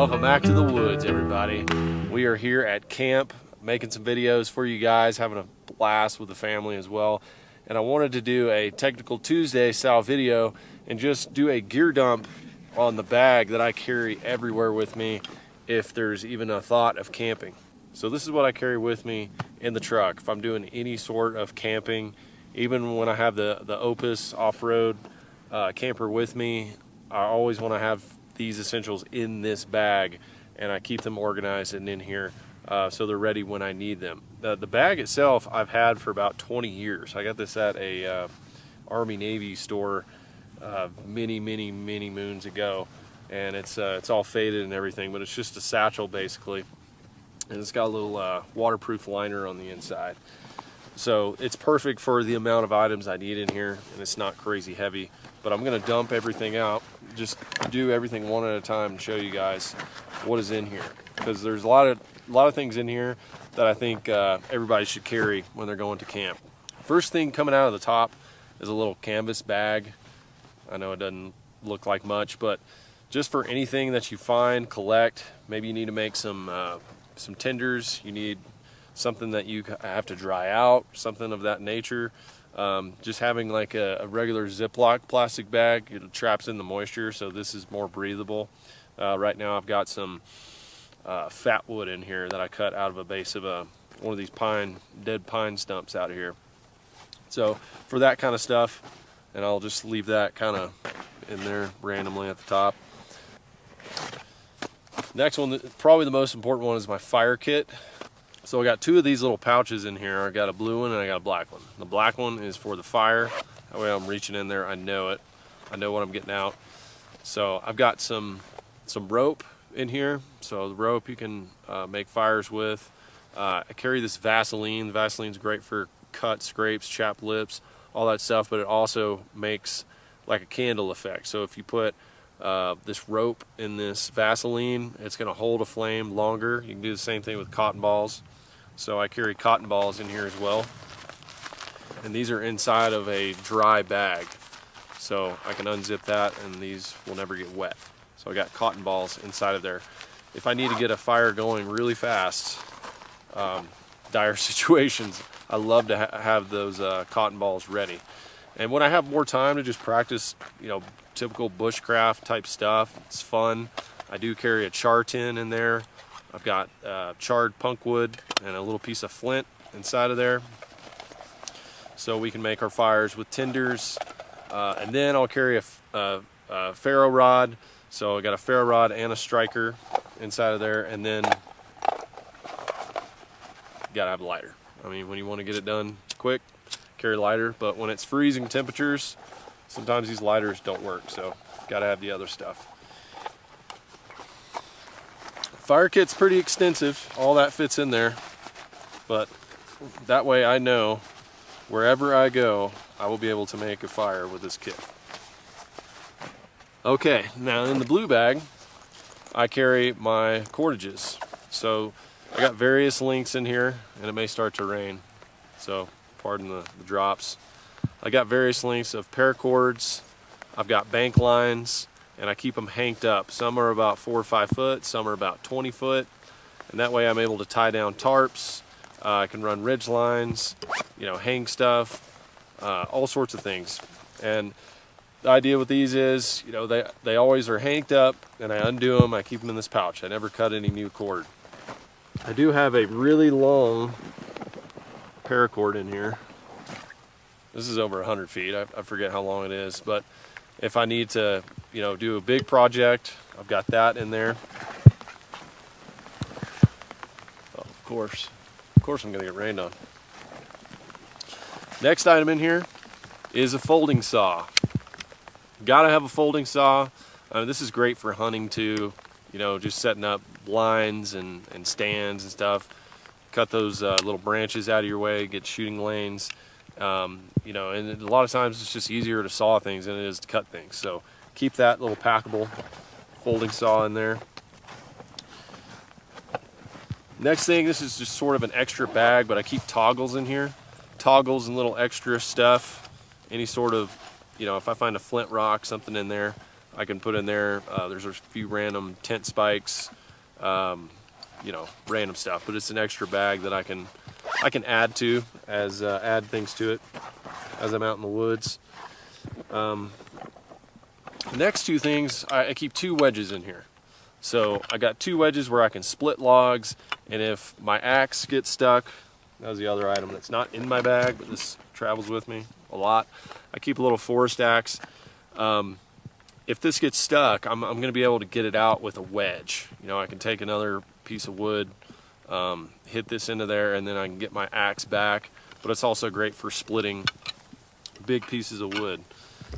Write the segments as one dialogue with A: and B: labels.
A: Welcome back to the woods, everybody. We are here at camp making some videos for you guys, having a blast with the family as well. And I wanted to do a Technical Tuesday style video and just do a gear dump on the bag that I carry everywhere with me if there's even a thought of camping. So this is what I carry with me in the truck if I'm doing any sort of camping. Even when I have the Opus off-road camper with me, I always want to have these essentials in this bag, and I keep them organized and in here so they're ready when I need them. The bag itself I've had for about 20 years. I got this at a Army Navy store many moons ago, and it's all faded and everything, but it's just a satchel basically, and it's got a little waterproof liner on the inside. So it's perfect for the amount of items I need in here, and it's not crazy heavy. But I'm going to dump everything out, just do everything one at a time and show you guys what is in here, because there's a lot of things in here that I think everybody should carry when they're going to camp. First thing coming out of the top is a little canvas bag. I know it doesn't look like much, but just for anything that you find, collect. Maybe you need to make some tenders. You need something that you have to dry out, something of that nature. Just having like a regular Ziploc plastic bag, it traps in the moisture, so this is more breathable. Right now I've got some fat wood in here that I cut out of a base of one of these dead pine stumps out of here. So for that kind of stuff, and I'll just leave that kind of in there randomly at the top. Next one, probably the most important one, is my fire kit. So I got two of these little pouches in here. I got a blue one and I got a black one. The black one is for the fire. That way I'm reaching in there, I know it. I know what I'm getting out. So I've got some rope in here. So the rope you can make fires with. I carry this Vaseline. Vaseline's great for cuts, scrapes, chapped lips, all that stuff, but it also makes like a candle effect. So if you put this rope in this Vaseline, it's going to hold a flame longer. You can do the same thing with cotton balls. So I carry cotton balls in here as well, and these are inside of a dry bag, so I can unzip that and these will never get wet. So I got cotton balls inside of there if I need to get a fire going really fast. Dire situations, I love to have those cotton balls ready. And when I have more time to just practice, typical bushcraft type stuff, it's fun. I do carry a char tin in there. I've got charred punk wood and a little piece of flint inside of there, so we can make our fires with tinders. And then I'll carry a ferro rod. So I got a ferro rod and a striker inside of there, and then you gotta have a lighter. I mean, when you want to get it done quick, carry a lighter, but when it's freezing temperatures, sometimes these lighters don't work, so gotta have the other stuff. Fire kit's pretty extensive, all that fits in there, but that way I know wherever I go, I will be able to make a fire with this kit. Okay, now in the blue bag, I carry my cordages. So I got various lengths in here, and it may start to rain, so pardon the drops. I got various lengths of paracords. I've got bank lines, and I keep them hanked up. Some are about 4 or 5 foot, some are about 20 foot, and that way I'm able to tie down tarps. I can run ridge lines, hang stuff, all sorts of things. And the idea with these is, they always are hanked up, and I undo them. I keep them in this pouch. I never cut any new cord. I do have a really long paracord in here. This is over 100 feet. I forget how long it is, but if I need to, do a big project, I've got that in there. Oh, of course I'm gonna get rained on. Next item in here is a folding saw. Gotta have a folding saw. This is great for hunting too, just setting up blinds and stands and stuff. Cut those little branches out of your way, get shooting lanes. And a lot of times it's just easier to saw things than it is to cut things. So keep that little packable folding saw in there. Next thing, this is just sort of an extra bag, but I keep toggles in here. Toggles and little extra stuff. Any sort of, if I find a flint rock, something in there, I can put in there. There's a few random tent spikes, you know, random stuff, but it's an extra bag that I can add to as add things to it as I'm out in the woods. The next two things, I keep 2 wedges in here. So I got 2 wedges where I can split logs, and if my axe gets stuck, that was the other item that's not in my bag, but this travels with me a lot. I keep a little forest axe. If this gets stuck, I'm going to be able to get it out with a wedge. You know, I can take another piece of wood, hit this into there, and then I can get my axe back. But it's also great for splitting big pieces of wood.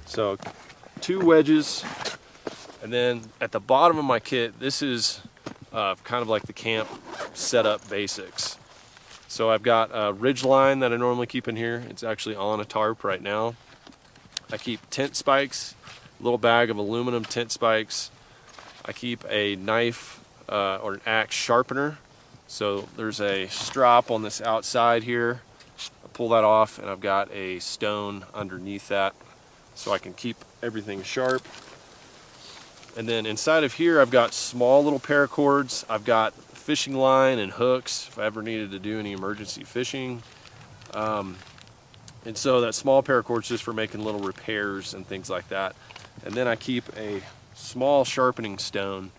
A: So 2 wedges, and then at the bottom of my kit, this is kind of like the camp setup basics. So I've got a ridge line that I normally keep in here. It's actually on a tarp right now. I keep tent spikes, a little bag of aluminum tent spikes. I keep a knife or an axe sharpener. So there's a strap on this outside here. I pull that off, and I've got a stone underneath that so I can keep everything sharp. And then inside of here, I've got small little paracords. I've got fishing line and hooks if I ever needed to do any emergency fishing. And so that small paracord's just for making little repairs and things like that. And then I keep a small sharpening stone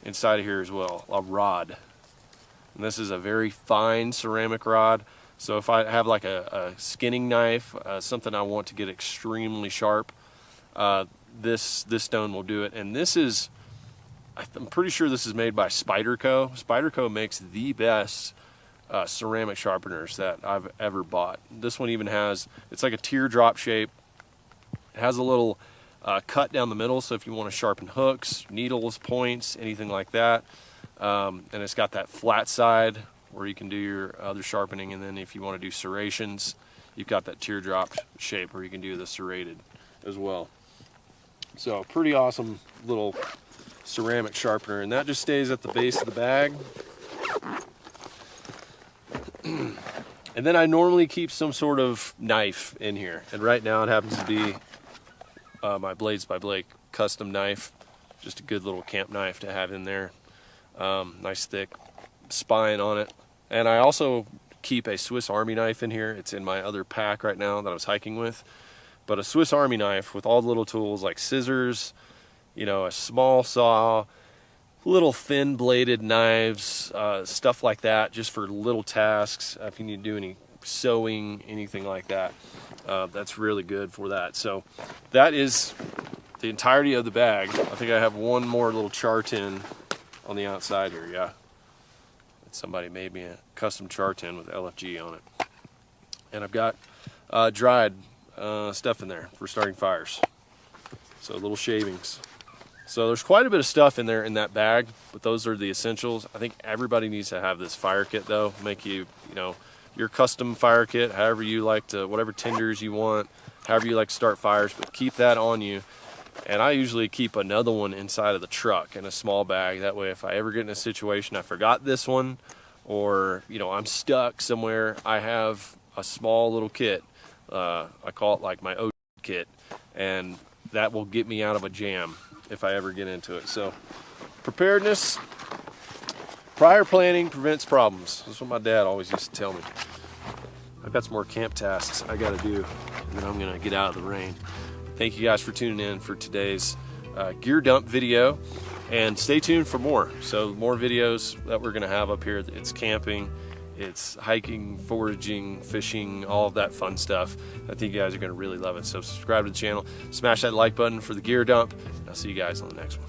A: inside of here as well, a rod. And this is a very fine ceramic rod. So if I have like a skinning knife, something I want to get extremely sharp, this stone will do it. And this is, I'm pretty sure this is made by Spyderco. Spyderco makes the best ceramic sharpeners that I've ever bought. This one even has, it's like a teardrop shape. It has a little cut down the middle, so if you want to sharpen hooks, needles, points, anything like that. And it's got that flat side where you can do your other sharpening, and then if you want to do serrations, you've got that teardrop shape where you can do the serrated as well. So pretty awesome little ceramic sharpener, and that just stays at the base of the bag. And then I normally keep some sort of knife in here, and right now it happens to be my Blades by Blake custom knife, just a good little camp knife to have in there. Nice thick spine on it. And I also keep a Swiss Army knife in here. It's in my other pack right now that I was hiking with. But a Swiss Army knife with all the little tools like scissors, you know, a small saw, little thin bladed knives, stuff like that, just for little tasks. If you need to do any sewing, anything like that, that's really good for that. So that is the entirety of the bag. I think I have one more little char tin on the outside here. Yeah, somebody made me a custom char tin with LFG on it. And I've got dried stuff in there for starting fires. So little shavings. So there's quite a bit of stuff in there in that bag, but those are the essentials. I think everybody needs to have this fire kit though. Make you know, your custom fire kit, however you like to, whatever tenders you want, however you like to start fires, but keep that on you. And I usually keep another one inside of the truck in a small bag. That way if I ever get in a situation, I forgot this one, or, you know, I'm stuck somewhere, I have a small little kit. I call it like my O kit, and that will get me out of a jam if I ever get into it. So preparedness, prior planning prevents problems. That's what my dad always used to tell me. I've got some more camp tasks I got to do, and then I'm going to get out of the rain. Thank you guys for tuning in for today's gear dump video, and stay tuned for more. So more videos that we're going to have up here. It's camping, it's hiking, foraging, fishing, all of that fun stuff. I think you guys are going to really love it. So subscribe to the channel, smash that like button for the gear dump, and I'll see you guys on the next one.